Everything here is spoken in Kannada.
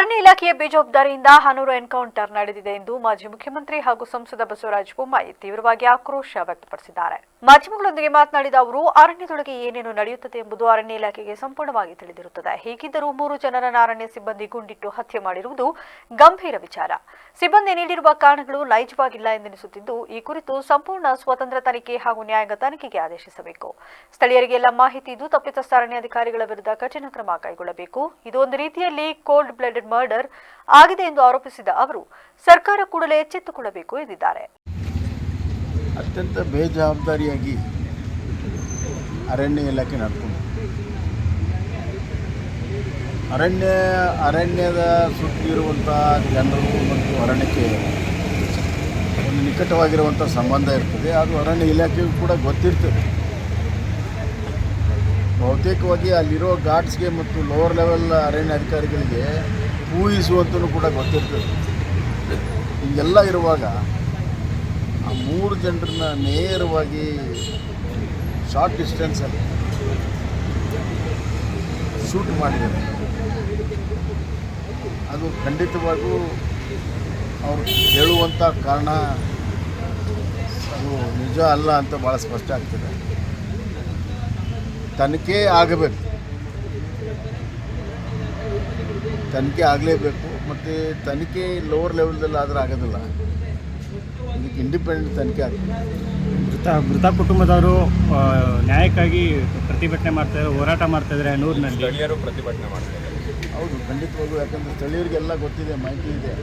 ಅರಣ್ಯ ಇಲಾಖೆಯ ಬೇಜವಾಬ್ದಾರಿಯಿಂದ ಹನೂರು ಎನ್ಕೌಂಟರ್ ನಡೆದಿದೆ ಎಂದು ಮಾಜಿ ಮುಖ್ಯಮಂತ್ರಿ ಹಾಗೂ ಸಂಸದ ಬಸವರಾಜ ಬೊಮ್ಮಾಯಿ ತೀವ್ರವಾಗಿ ಆಕ್ರೋಶ ವ್ಯಕ್ತಪಡಿಸಿದ್ದಾರೆ. ಮಾಧ್ಯಮಗಳೊಂದಿಗೆ ಮಾತನಾಡಿದ ಅವರು, ಅರಣ್ಯದೊಳಗೆ ಏನೇನು ನಡೆಯುತ್ತದೆ ಎಂಬುದು ಅರಣ್ಯ ಇಲಾಖೆಗೆ ಸಂಪೂರ್ಣವಾಗಿ ತಿಳಿದಿರುತ್ತದೆ. ಹೀಗಿದ್ದರೂ 3 ಜನರನ್ನು ಅರಣ್ಯ ಸಿಬ್ಬಂದಿ ಗುಂಡಿಟ್ಟು ಹತ್ಯೆ ಮಾಡಿರುವುದು ಗಂಭೀರ ವಿಚಾರ. ಸಿಬ್ಬಂದಿ ನೀಡಿರುವ ಕಾರಣಗಳು ನೈಜವಾಗಿಲ್ಲ ಎಂದೆನಿಸುತ್ತಿದ್ದು, ಈ ಕುರಿತು ಸಂಪೂರ್ಣ ಸ್ವತಂತ್ರ ತನಿಖೆ ಹಾಗೂ ನ್ಯಾಯಾಂಗ ತನಿಖೆಗೆ ಆದೇಶಿಸಬೇಕು. ಸ್ಥಳೀಯರಿಗೆಲ್ಲ ಮಾಹಿತಿ ಇದ್ದು ತಪ್ಪಿತಸ್ಥ ಅರಣ್ಯಾಧಿಕಾರಿಗಳ ವಿರುದ್ಧ ಕಠಿಣ ಕ್ರಮ ಕೈಗೊಳ್ಳಬೇಕು. ಇದು ಒಂದು ರೀತಿಯಲ್ಲಿ ಕೋಲ್ಡ್ ಬ್ಲಡೆಡ್ ಮರ್ಡರ್ ಆಗಿದೆ ಎಂದು ಆರೋಪಿಸಿದ ಅವರು, ಸರ್ಕಾರ ಕೂಡಲೇ ಎಚ್ಚೆತ್ತುಕೊಳ್ಳಬೇಕು ಎಂದಿದ್ದಾರೆ. ಅತ್ಯಂತ ಬೇಜವಾಬ್ದಾರಿಯಾಗಿ ಅರಣ್ಯ ಇಲಾಖೆ ನಡ್ಕೊಂಡು ಅರಣ್ಯದ ಸುತ್ತಿರುವಂಥ ಜನರು ಮತ್ತು ಅರಣ್ಯಕ್ಕೆ ಒಂದು ನಿಕಟವಾಗಿರುವಂಥ ಸಂಬಂಧ ಇರ್ತದೆ. ಅದು ಅರಣ್ಯ ಇಲಾಖೆಗೂ ಕೂಡ ಗೊತ್ತಿರ್ತದೆ. ಬಹುತೇಕವಾಗಿ ಅಲ್ಲಿರೋ ಘಾಟ್ಸ್ಗೆ ಮತ್ತು ಲೋವರ್ ಲೆವೆಲ್ ಅರಣ್ಯ ಅಧಿಕಾರಿಗಳಿಗೆ ಊಹಿಸುವಂತೂ ಕೂಡ ಗೊತ್ತಿರ್ತದೆ. ಹೀಗೆಲ್ಲ ಇರುವಾಗ ಆ 3 ಜನರನ್ನ ನೇರವಾಗಿ ಶಾರ್ಟ್ ಡಿಸ್ಟೆನ್ಸಲ್ಲಿ ಶೂಟ್ ಮಾಡಿದ್ದಾರೆ. ಅದು ಖಂಡಿತವಾಗೂ ಅವರು ಹೇಳುವಂಥ ಕಾರಣ ಅದು ನಿಜ ಅಲ್ಲ ಅಂತ ಭಾಳ ಸ್ಪಷ್ಟ ಆಗ್ತದೆ. ತನಿಖೆ ಆಗಲೇಬೇಕು. ಮತ್ತು ತನಿಖೆ ಲೋವರ್ ಲೆವೆಲ್ದಲ್ಲಿ ಆದರೆ ಆಗೋದಿಲ್ಲ. ಇದಕ್ಕೆ ಇಂಡಿಪೆಂಡೆಂಟ್ ತನಿಖೆ ಆಗ್ತದೆ. ಮೃತ ಕುಟುಂಬದವರು ನ್ಯಾಯಕ್ಕಾಗಿ ಪ್ರತಿಭಟನೆ ಮಾಡ್ತಾಯಿದ್ದಾರೆ, ಹೋರಾಟ ಮಾಡ್ತಾಯಿದ್ದಾರೆ. ಹನೂರಿನಲ್ಲಿ ಸ್ಥಳೀಯರು ಪ್ರತಿಭಟನೆ ಮಾಡ್ತಾರೆ. ಹೌದು, ಖಂಡಿತವಾಗೂ. ಯಾಕಂದರೆ ಸ್ಥಳೀಯರಿಗೆಲ್ಲ ಗೊತ್ತಿದೆ, ಮಾಹಿತಿ ಇದೆ.